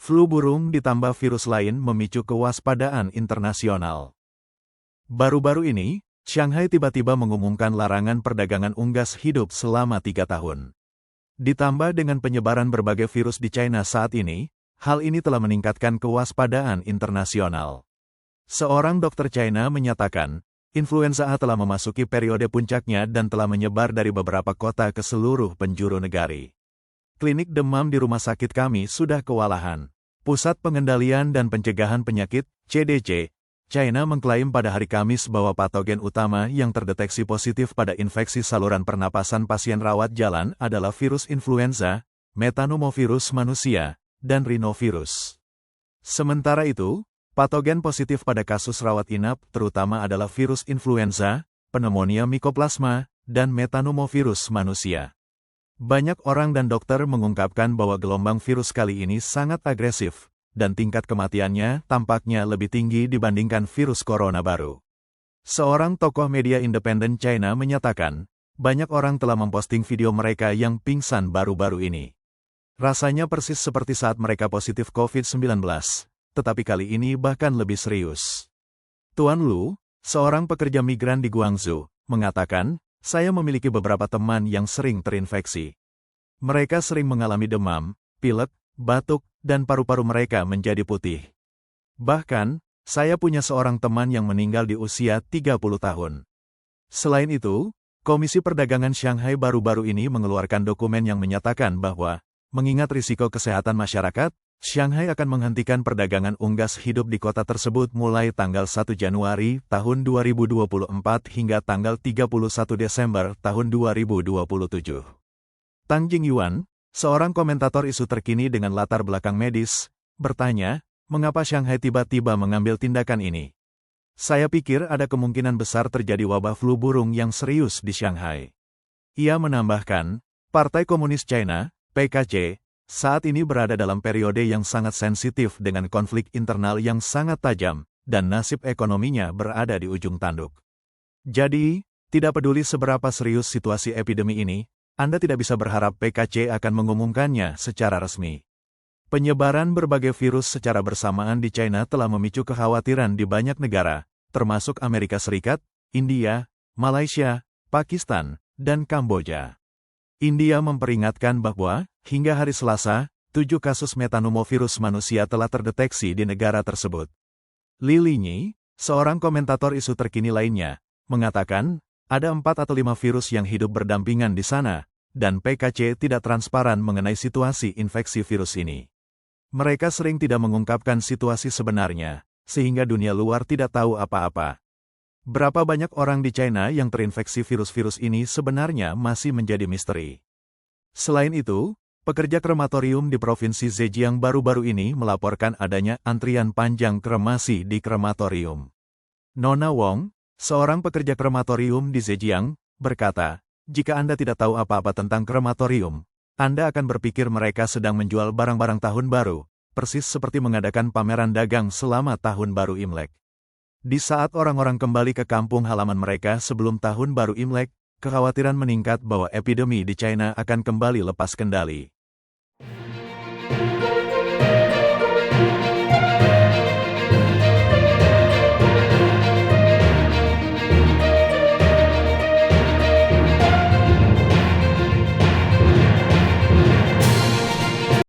Flu burung ditambah virus lain memicu kewaspadaan internasional. Baru-baru ini, Shanghai tiba-tiba mengumumkan larangan perdagangan unggas hidup selama 3 tahun. Ditambah dengan penyebaran berbagai virus di China saat ini, hal ini telah meningkatkan kewaspadaan internasional. Seorang dokter China menyatakan, influenza A telah memasuki periode puncaknya dan telah menyebar dari beberapa kota ke seluruh penjuru negari. Klinik demam di rumah sakit kami sudah kewalahan. Pusat Pengendalian dan Pencegahan Penyakit, CDC, China mengklaim pada hari Kamis bahwa patogen utama yang terdeteksi positif pada infeksi saluran pernapasan pasien rawat jalan adalah virus influenza, metanomovirus manusia, dan rhinovirus. Sementara itu, patogen positif pada kasus rawat inap terutama adalah virus influenza, pneumonia mycoplasma, dan metanomovirus manusia. Banyak orang dan dokter mengungkapkan bahwa gelombang virus kali ini sangat agresif, dan tingkat kematiannya tampaknya lebih tinggi dibandingkan virus corona baru. Seorang tokoh media independen China menyatakan, banyak orang telah memposting video mereka yang pingsan baru-baru ini. Rasanya persis seperti saat mereka positif COVID-19, tetapi kali ini bahkan lebih serius. Tuan Lu, seorang pekerja migran di Guangzhou, mengatakan, saya memiliki beberapa teman yang sering terinfeksi. Mereka sering mengalami demam, pilek, batuk, dan paru-paru mereka menjadi putih. Bahkan, saya punya seorang teman yang meninggal di usia 30 tahun. Selain itu, Komisi Perdagangan Shanghai baru-baru ini mengeluarkan dokumen yang menyatakan bahwa, mengingat risiko kesehatan masyarakat, Shanghai akan menghentikan perdagangan unggas hidup di kota tersebut mulai tanggal 1 Januari tahun 2024 hingga tanggal 31 Desember tahun 2027. Tang Jingyuan, seorang komentator isu terkini dengan latar belakang medis, bertanya, mengapa Shanghai tiba-tiba mengambil tindakan ini? Saya pikir ada kemungkinan besar terjadi wabah flu burung yang serius di Shanghai. Ia menambahkan, Partai Komunis China, PKC, saat ini berada dalam periode yang sangat sensitif dengan konflik internal yang sangat tajam, dan nasib ekonominya berada di ujung tanduk. Jadi, tidak peduli seberapa serius situasi epidemi ini, Anda tidak bisa berharap PKC akan mengumumkannya secara resmi. Penyebaran berbagai virus secara bersamaan di China telah memicu kekhawatiran di banyak negara, termasuk Amerika Serikat, India, Malaysia, Pakistan, dan Kamboja. India memperingatkan bahwa, hingga hari Selasa, 7 kasus metanomovirus manusia telah terdeteksi di negara tersebut. Li Linyi, seorang komentator isu terkini lainnya, mengatakan, ada 4 atau 5 virus yang hidup berdampingan di sana, dan PKC tidak transparan mengenai situasi infeksi virus ini. Mereka sering tidak mengungkapkan situasi sebenarnya, sehingga dunia luar tidak tahu apa-apa. Berapa banyak orang di China yang terinfeksi virus-virus ini sebenarnya masih menjadi misteri. Selain itu, pekerja krematorium di Provinsi Zhejiang baru-baru ini melaporkan adanya antrian panjang kremasi di krematorium. Nona Wong, seorang pekerja krematorium di Zhejiang, berkata, jika Anda tidak tahu apa-apa tentang krematorium, Anda akan berpikir mereka sedang menjual barang-barang tahun baru, persis seperti mengadakan pameran dagang selama tahun baru Imlek. Di saat orang-orang kembali ke kampung halaman mereka sebelum tahun baru Imlek, kekhawatiran meningkat bahwa epidemi di China akan kembali lepas kendali.